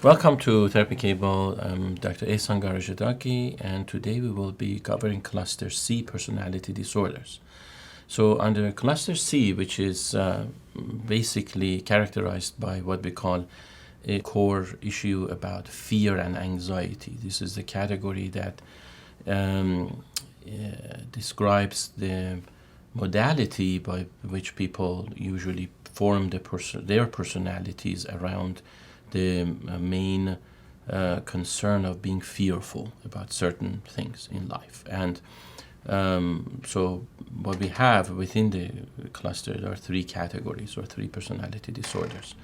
Welcome to Therapy Cable. I'm Dr. Ehsan Garajadaki, and today we will be covering Cluster C personality disorders. So under Cluster C, which is basically characterized by what we call a core issue about fear and anxiety. This is the category that describes the modality by which people usually form their personalities around the main concern of being fearful about certain things in life. And so what we have within the cluster, there are three categories or three personality disorders.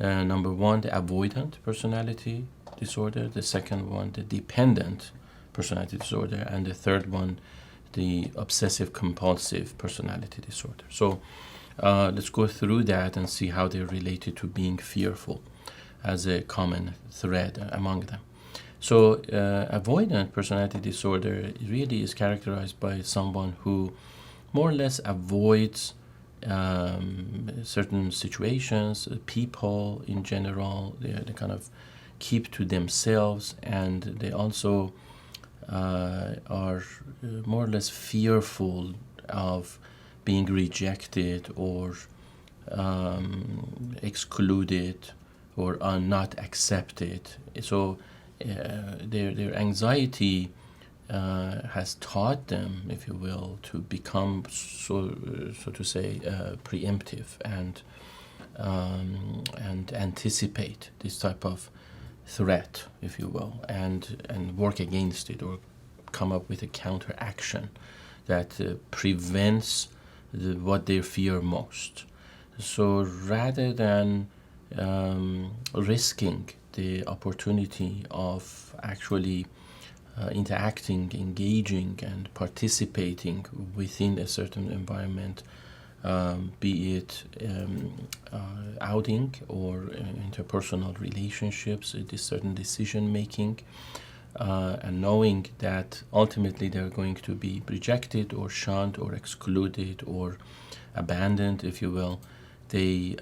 Number one, the avoidant personality disorder. The second one, the dependent personality disorder. And the third one, the obsessive-compulsive personality disorder. So let's go through that and see how they're related to being fearful as a common thread among them. So avoidant personality disorder really is characterized by someone who more or less avoids certain situations, people in general. They kind of keep to themselves, and they also are more or less fearful of being rejected or excluded or are not accepted. So their anxiety has taught them, if you will, to become so to say preemptive and anticipate this type of threat, if you will, and work against it or come up with a counteraction that prevents what they fear most. So rather than risking the opportunity of actually interacting, engaging, and participating within a certain environment, be it outing or interpersonal relationships, this certain decision making, and knowing that ultimately they're going to be rejected or shunned or excluded or abandoned, if you will, they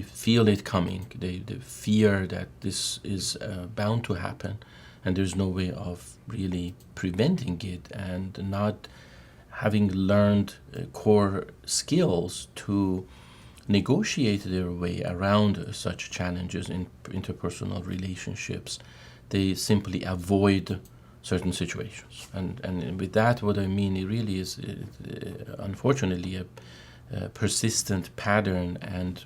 feel it coming. They fear that this is bound to happen, and there's no way of really preventing it, and not having learned core skills to negotiate their way around such challenges in interpersonal relationships. They simply avoid certain situations. And with that, what I mean, it really is, unfortunately, a persistent pattern and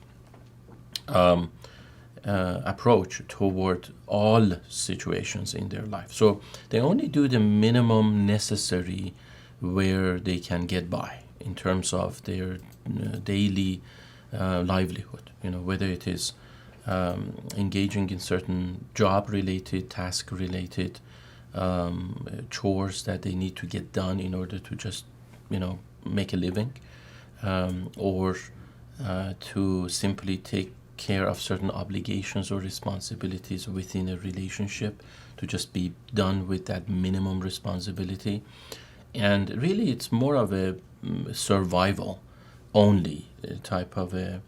approach toward all situations in their life. So they only do the minimum necessary where they can get by in terms of their daily livelihood. Whether it is engaging in certain job-related, task-related chores that they need to get done in order to just, make a living, or to simply take care of certain obligations or responsibilities within a relationship, to just be done with that minimum responsibility. And really it's more of a survival only type of a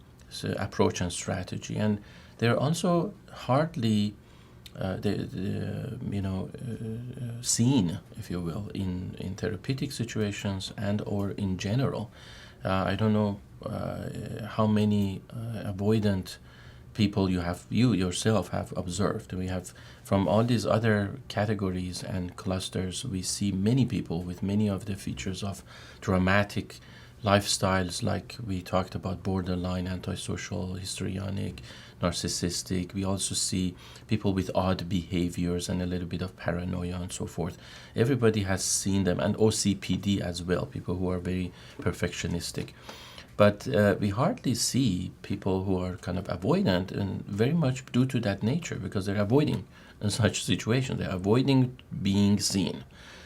approach and strategy. And they're also hardly seen, if you will, in therapeutic situations and or in general. I don't know how many avoidant people you yourself have observed. We have, from all these other categories and clusters, we see many people with many of the features of dramatic lifestyles, like we talked about borderline, antisocial, histrionic, narcissistic. We also see people with odd behaviors and a little bit of paranoia and so forth. Everybody has seen them, and OCPD as well, people who are very perfectionistic. But we hardly see people who are kind of avoidant, and very much due to that nature, because they're avoiding in such situations. They're avoiding being seen.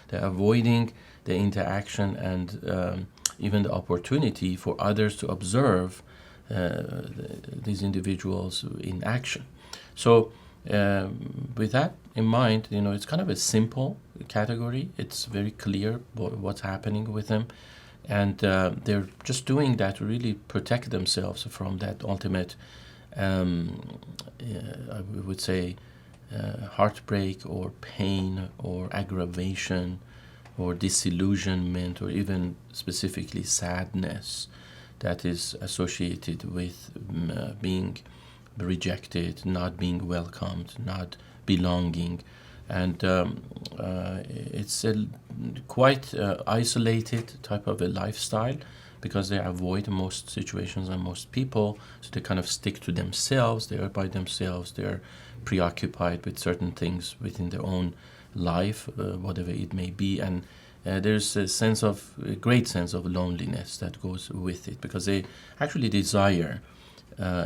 They're avoiding the interaction and even the opportunity for others to observe these individuals in action. So with that in mind, it's kind of a simple category. It's very clear what's happening with them. And they're just doing that to really protect themselves from that ultimate I would say heartbreak or pain or aggravation or disillusionment or even specifically sadness that is associated with being rejected, not being welcomed, not belonging. And it's a quite isolated type of a lifestyle because they avoid most situations and most people. So they kind of stick to themselves, they are by themselves, they're preoccupied with certain things within their own life, whatever it may be. And there's a great sense of loneliness that goes with it because they actually desire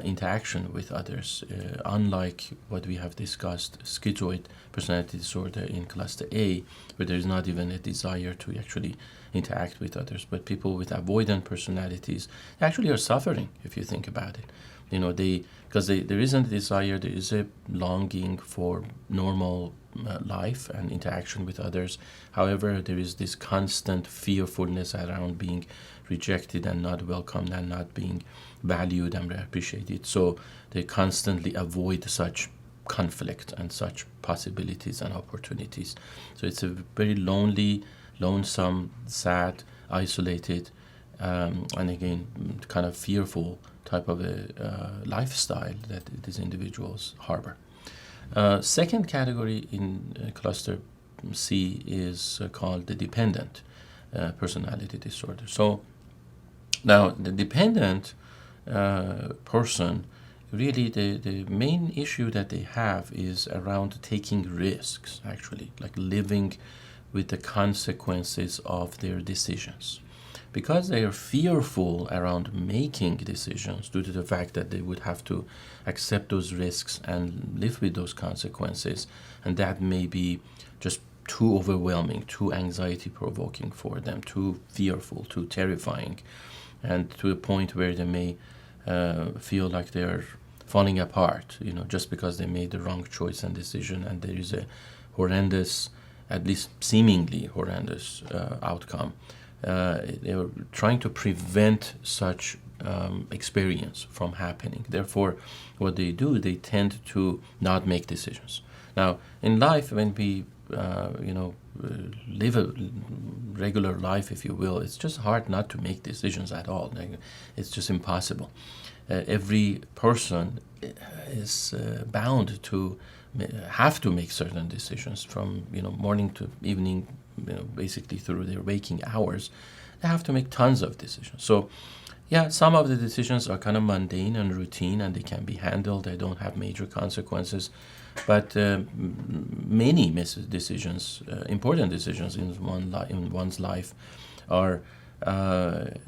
interaction with others, unlike what we have discussed, schizoid personality disorder in cluster A, where there is not even a desire to actually interact with others. But people with avoidant personalities actually are suffering, if you think about it. Because there isn't a desire, there is a longing for normal life and interaction with others. However, there is this constant fearfulness around being rejected and not welcomed and not being valued and appreciated. So they constantly avoid such conflict and such possibilities and opportunities. So it's a very lonely, lonesome, sad, isolated, and again, kind of fearful type of a lifestyle that these individuals harbor. Second category in cluster C is called the dependent personality disorder. So now the dependent person, really the main issue that they have is around taking risks, actually, like living with the consequences of their decisions. Because they are fearful around making decisions due to the fact that they would have to accept those risks and live with those consequences, and that may be just too overwhelming, too anxiety provoking for them, too fearful, too terrifying, and to a point where they may feel like they're falling apart, just because they made the wrong choice and decision, and there is a horrendous, at least seemingly horrendous outcome. They're trying to prevent such experience from happening. Therefore, what they do, they tend to not make decisions. Now, in life, when we live a regular life, if you will, it's just hard not to make decisions at all. It's just impossible. Every person is bound to have to make certain decisions from morning to evening, basically through their waking hours. They have to make tons of decisions. So yeah, some of the decisions are kind of mundane and routine and they can be handled. They don't have major consequences. But many decisions, important decisions in one's life, are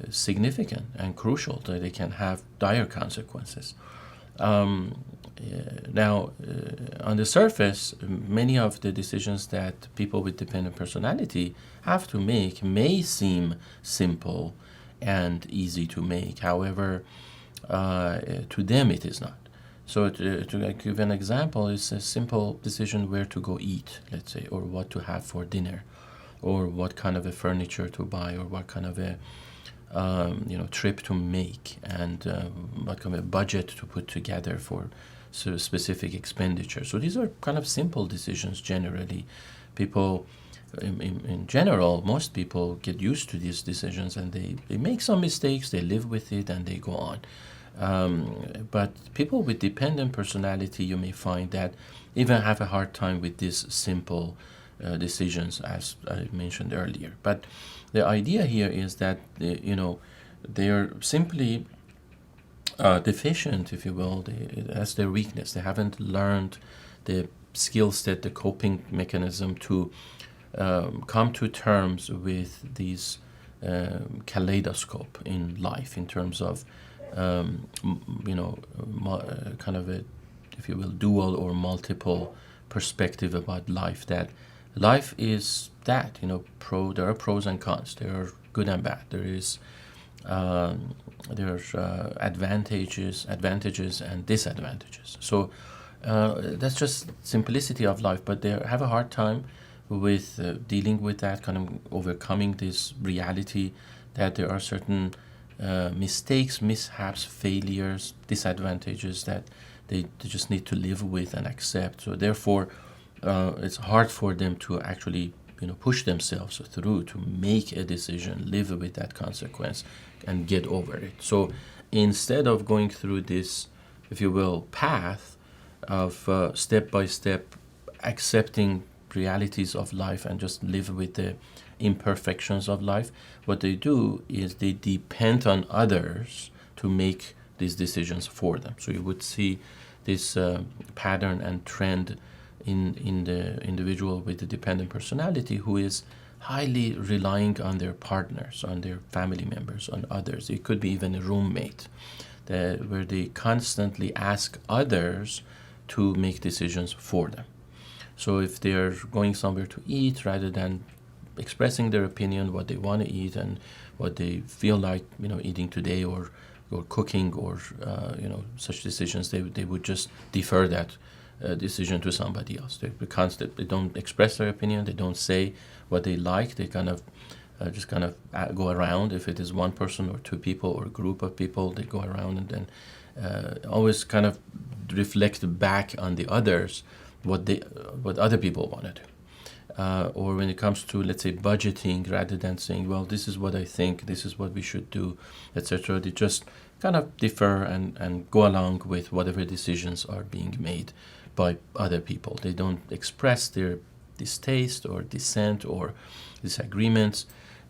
significant and crucial. They can have dire consequences. Now, on the surface, many of the decisions that people with dependent personality have to make may seem simple and easy to make. However, to them it is not. So to give an example, it's a simple decision where to go eat, let's say, or what to have for dinner, or what kind of a furniture to buy, or what kind of a trip to make, and what kind of a budget to put together for sort of specific expenditure. So these are kind of simple decisions generally. People, in general, most people get used to these decisions and they make some mistakes, they live with it, and they go on. But people with dependent personality, you may find that even have a hard time with these simple decisions, as I mentioned earlier. But the idea here is that they are simply deficient, if you will. That's their weakness. They haven't learned the skill set, the coping mechanism to come to terms with these kaleidoscope in life in terms of kind of a, if you will, dual or multiple perspective about life. That life is that, there are pros and cons. There are good and bad. There's advantages and disadvantages. So that's just simplicity of life. But they have a hard time with dealing with that, kind of overcoming this reality that there are certain mistakes, mishaps, failures, disadvantages that they just need to live with and accept. So therefore, it's hard for them to actually push themselves through to make a decision, live with that consequence, and get over it. So instead of going through this, if you will, path of step by step accepting realities of life and just live with the imperfections of life, what they do is they depend on others to make these decisions for them. So you would see this pattern and trend in the individual with the dependent personality who is highly relying on their partners, on their family members, on others. It could be even a roommate, where they constantly ask others to make decisions for them. So if they're going somewhere to eat, rather than expressing their opinion, what they want to eat and what they feel like eating today, or cooking, or such decisions, they would just defer that decision to somebody else. They don't express their opinion. They don't say what they like. They just go around. If it is one person or two people or a group of people, they go around and then always kind of reflect back on the others what other people want to do. Or when it comes to, let's say, budgeting, rather than saying, well, this is what I think, this is what we should do, etc., they just kind of defer and go along with whatever decisions are being made by other people. They don't express their distaste or dissent or disagreements.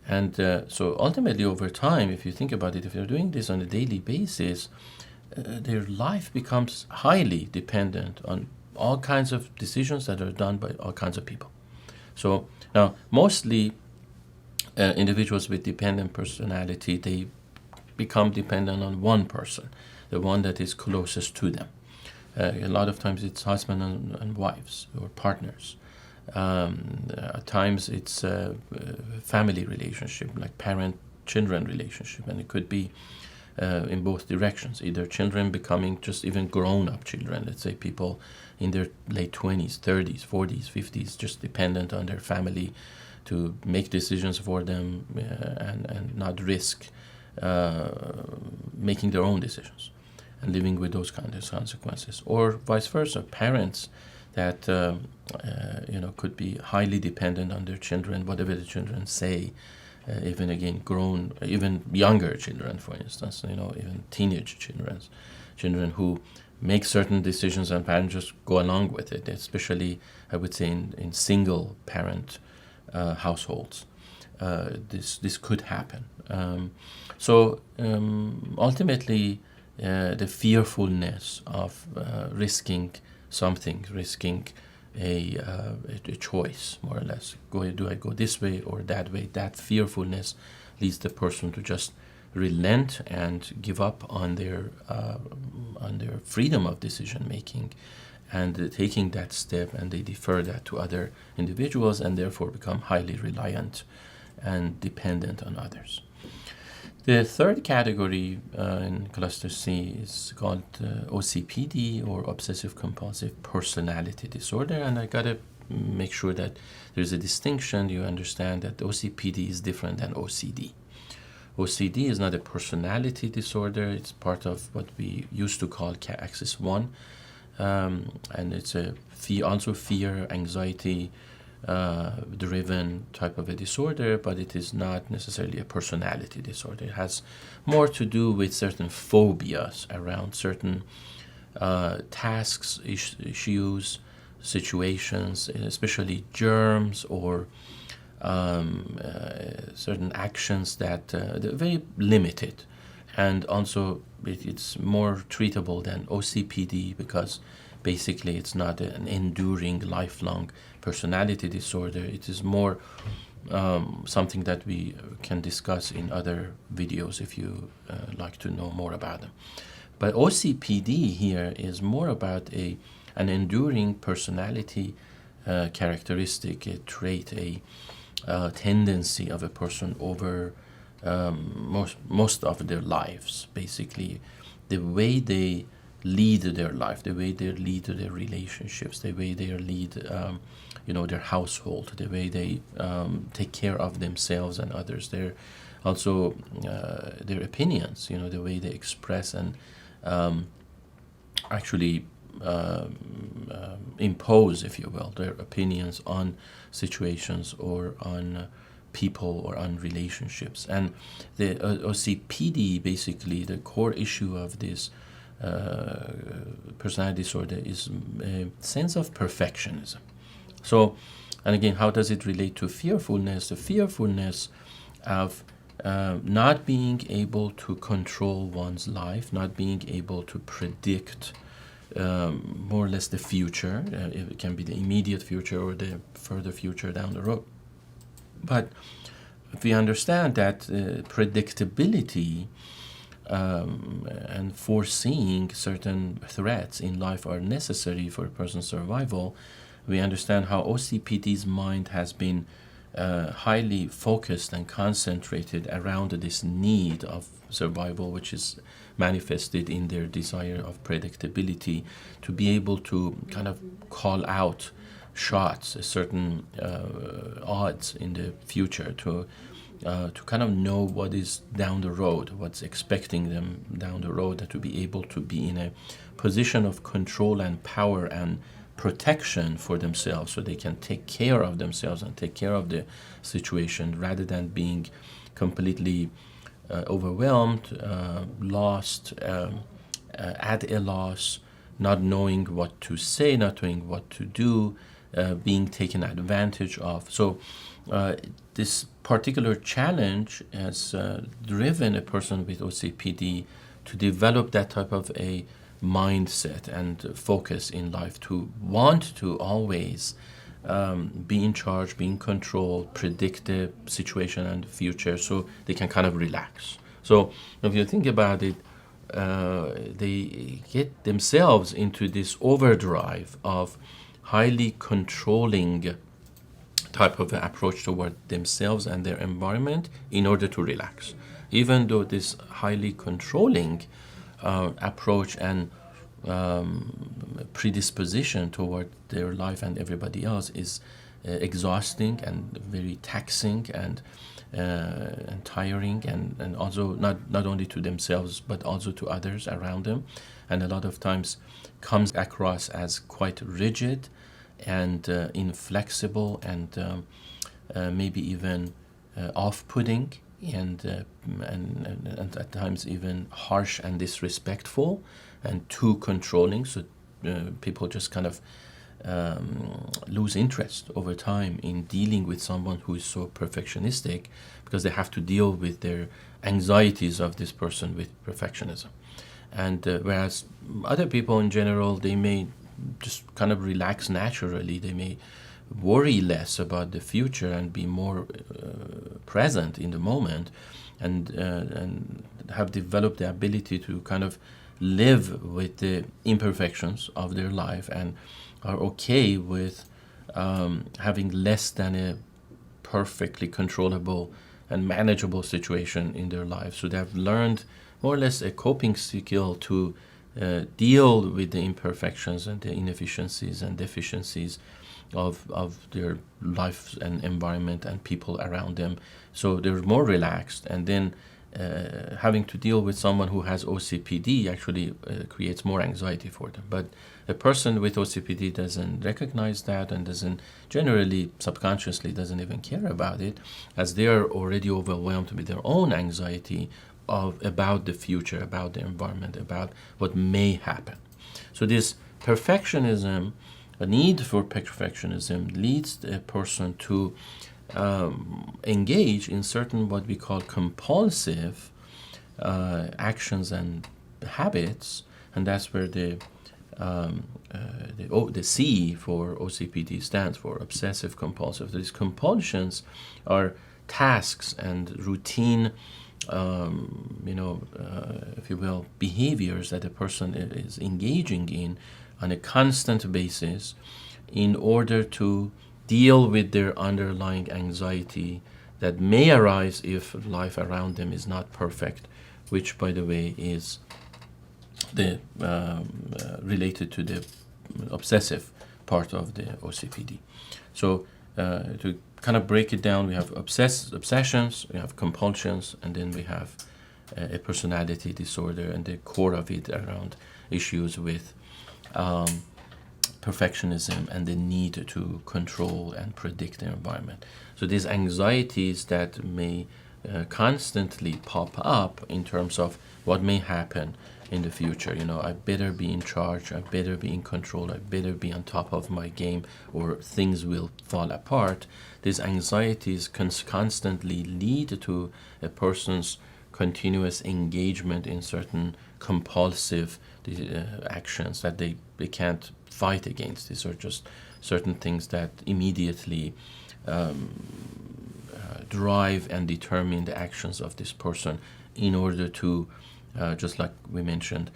And so ultimately, over time, if you think about it, if you're doing this on a daily basis, their life becomes highly dependent on all kinds of decisions that are done by all kinds of people. So now, mostly individuals with dependent personality, they become dependent on one person, the one that is closest to them. A lot of times it's husband and wives or partners. At times it's a family relationship, like parent-children relationship, and it could be in both directions, either children becoming just even grown-up children, let's say people in their late 20s, 30s, 40s, 50s, just dependent on their family to make decisions for them and not risk making their own decisions and living with those kind of consequences. Or vice versa, parents that could be highly dependent on their children, whatever the children say, even again grown, even younger children, for instance, even teenage children who make certain decisions and parents just go along with it, especially I would say in single parent households. This could happen. So ultimately, the fearfulness of risking something, risking a choice, more or less. Do I go this way or that way? That fearfulness leads the person to just relent and give up on their freedom of decision making, and taking that step, and they defer that to other individuals, and therefore become highly reliant and dependent on others. The third category in cluster C is called OCPD, or Obsessive-Compulsive Personality Disorder, and I gotta make sure that there's a distinction. You understand that OCPD is different than OCD. OCD is not a personality disorder. It's part of what we used to call Axis 1, and it's also fear, anxiety, driven type of a disorder, but it is not necessarily a personality disorder. It has more to do with certain phobias around certain tasks, issues, situations, especially germs or certain actions that they're very limited. And also it's more treatable than OCPD, because basically it's not an enduring, lifelong personality disorder. It is more something that we can discuss in other videos if you like to know more about them. But OCPD here is more about an enduring personality characteristic, a trait, a tendency of a person over most of their lives. Basically, the way they lead their life, the way they lead their relationships, the way they lead their household, the way they take care of themselves and others, their also their opinions, the way they express and actually impose, if you will, their opinions on situations or on people or on relationships. And the OCPD, basically, the core issue of this personality disorder is a sense of perfectionism. So, and again, how does it relate to fearfulness? The fearfulness of not being able to control one's life, not being able to predict more or less the future. It can be the immediate future or the further future down the road. But if we understand that predictability and foreseeing certain threats in life are necessary for a person's survival, we understand how OCPD's mind has been highly focused and concentrated around this need of survival, which is manifested in their desire of predictability, to be able to kind of call out shots, certain odds in the future, to kind of know what is down the road, what's expecting them down the road, and to be able to be in a position of control and power and protection for themselves, so they can take care of themselves and take care of the situation, rather than being completely overwhelmed, lost, at a loss, not knowing what to say, not knowing what to do, being taken advantage of. So this particular challenge has driven a person with OCPD to develop that type of a mindset and focus in life, to want to always be in charge, be in control, predict the situation and the future, so they can kind of relax. So if you think about it, they get themselves into this overdrive of highly controlling type of approach toward themselves and their environment in order to relax. Even though this highly controlling approach and predisposition toward their life and everybody else is exhausting and very taxing and tiring, and also not only to themselves but also to others around them, and a lot of times comes across as quite rigid and inflexible and maybe even off-putting and at times even harsh and disrespectful and too controlling. So people just kind of lose interest over time in dealing with someone who is so perfectionistic, because they have to deal with their anxieties of this person with perfectionism. And whereas other people in general, they may just kind of relax naturally. They may worry less about the future and be more present in the moment, and have developed the ability to kind of live with the imperfections of their life, and are okay with having less than a perfectly controllable and manageable situation in their life. So they have learned more or less a coping skill to deal with the imperfections and the inefficiencies and deficiencies of their life and environment and people around them. So they're more relaxed, and then having to deal with someone who has OCPD actually creates more anxiety for them. But a person with OCPD doesn't recognize that, and doesn't generally, subconsciously, doesn't even care about it, as they are already overwhelmed with their own anxiety about the future, about the environment, about what may happen. So this perfectionism, a need for perfectionism, leads a person to engage in certain what we call compulsive actions and habits, and that's where the C for OCPD stands for obsessive-compulsive. These compulsions are tasks and routine, if you will, behaviors that a person is engaging in on a constant basis in order to deal with their underlying anxiety that may arise if life around them is not perfect, which, by the way, is the related to the obsessive part of the OCPD. So to kind of break it down, we have obsessions, we have compulsions, and then we have a personality disorder, and the core of it around issues with perfectionism and the need to control and predict the environment. So these anxieties that may constantly pop up in terms of what may happen in the future. I better be in charge, I better be in control, I better be on top of my game, or things will fall apart. These anxieties constantly lead to a person's continuous engagement in certain compulsive actions that they can't fight against. These are just certain things that immediately drive and determine the actions of this person in order to, just like we mentioned,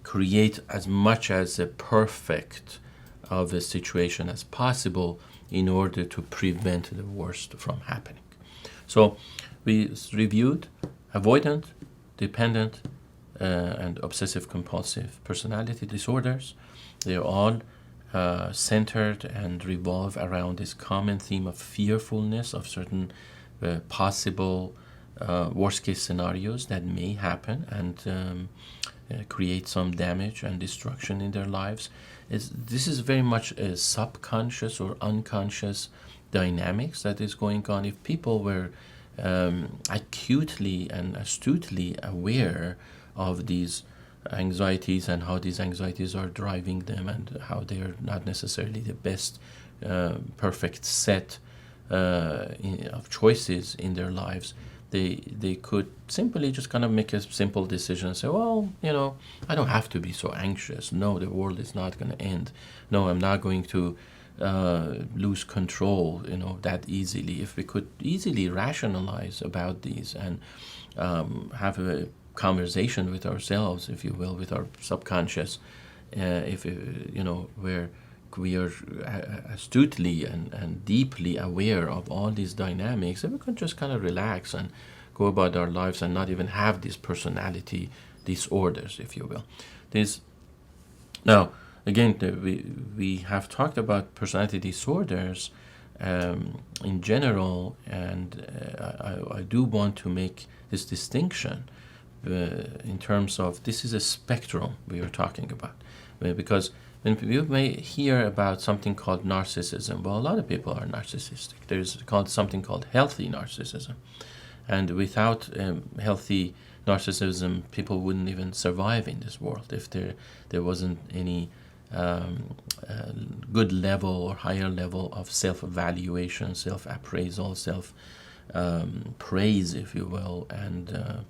create as much as a perfect of a situation as possible in order to prevent the worst from happening. So we reviewed avoidant, dependent, and obsessive-compulsive personality disorders. They're all centered and revolve around this common theme of fearfulness of certain possible worst-case scenarios that may happen and create some damage and destruction in their lives. This is very much a subconscious or unconscious dynamics that is going on. If people were acutely and astutely aware of these anxieties and how these anxieties are driving them and how they are not necessarily the best perfect set of choices in their lives, they could simply just kind of make a simple decision and say, well, I don't have to be so anxious. No, the world is not going to end. No, I'm not going to lose control, that easily. If we could easily rationalize about these and have a conversation with ourselves, if you will, with our subconscious, where we are astutely and deeply aware of all these dynamics, and we can just kind of relax and go about our lives and not even have these personality disorders, if you will. Now, again, we have talked about personality disorders in general, and I do want to make this distinction in terms of this is a spectrum we are talking about, because when you may hear about something called narcissism, well, a lot of people are narcissistic. There's something called healthy narcissism, and without healthy narcissism, people wouldn't even survive in this world if there wasn't any good level or higher level of self-evaluation, self-appraisal, self-praise, if you will, and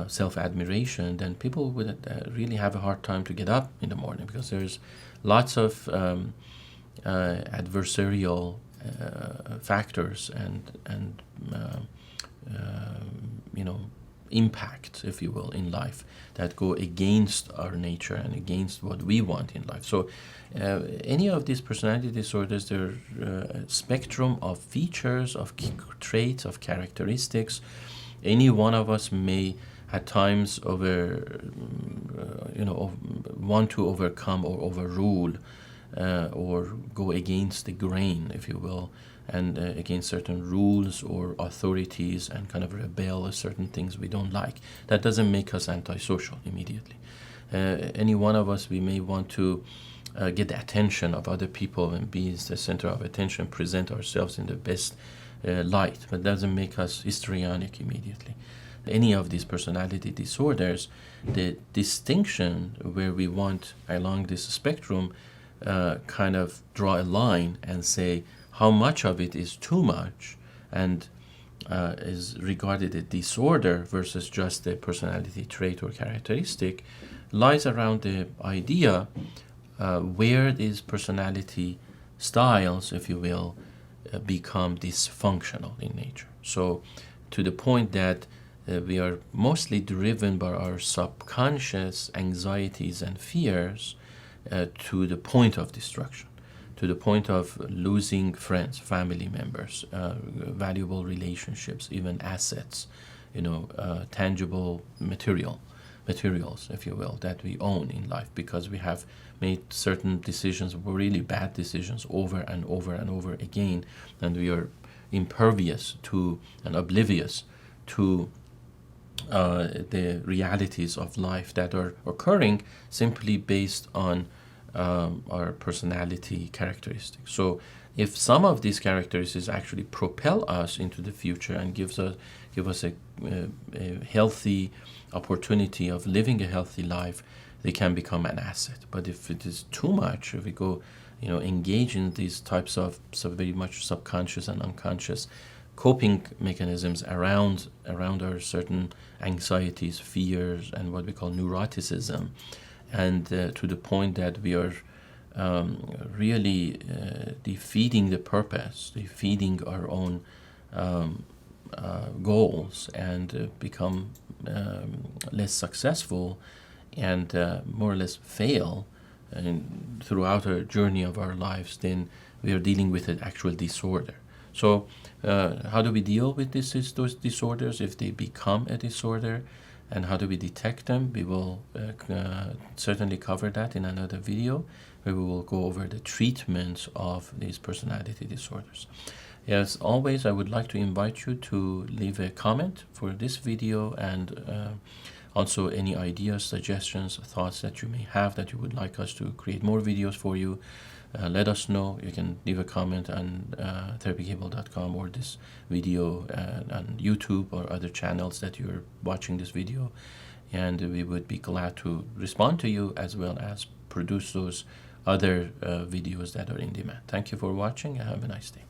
self-admiration, then people would really have a hard time to get up in the morning, because there's lots of adversarial factors and impact, if you will, in life that go against our nature and against what we want in life. So any of these personality disorders, they're a spectrum of features, of traits, of characteristics. Any one of us may at times want to overcome or overrule or go against the grain, if you will, and against certain rules or authorities, and kind of rebel at certain things we don't like. That doesn't make us antisocial immediately. Any one of us, we may want to get the attention of other people and be the center of attention, present ourselves in the best light, but that doesn't make us histrionic immediately. Any of these personality disorders, the distinction where we want along this spectrum kind of draw a line and say how much of it is too much and is regarded a disorder versus just a personality trait or characteristic, lies around the idea where these personality styles, if you will, become dysfunctional in nature. So to the point that we are mostly driven by our subconscious anxieties and fears to the point of destruction, to the point of losing friends, family members, valuable relationships, even assets, tangible materials, if you will, that we own in life, because we have made certain decisions, really bad decisions, over and over and over again, and we are impervious to and oblivious to the realities of life that are occurring simply based on our personality characteristics. So if some of these characteristics actually propel us into the future and give us a healthy opportunity of living a healthy life, they can become an asset. But if it is too much, if we go, engage in these types of very much subconscious and unconscious coping mechanisms around our certain anxieties, fears, and what we call neuroticism, and to the point that we are really defeating the purpose, defeating our own goals, and become less successful and more or less fail throughout our journey of our lives, then we are dealing with an actual disorder. So how do we deal with those disorders if they become a disorder, and how do we detect them? We will certainly cover that in another video, where we will go over the treatments of these personality disorders. As always, I would like to invite you to leave a comment for this video, and also any ideas, suggestions, thoughts that you may have that you would like us to create more videos for you. Let us know. You can leave a comment on therapycable.com or this video on YouTube or other channels that you're watching this video, and we would be glad to respond to you, as well as produce those other videos that are in demand. Thank you for watching, and have a nice day.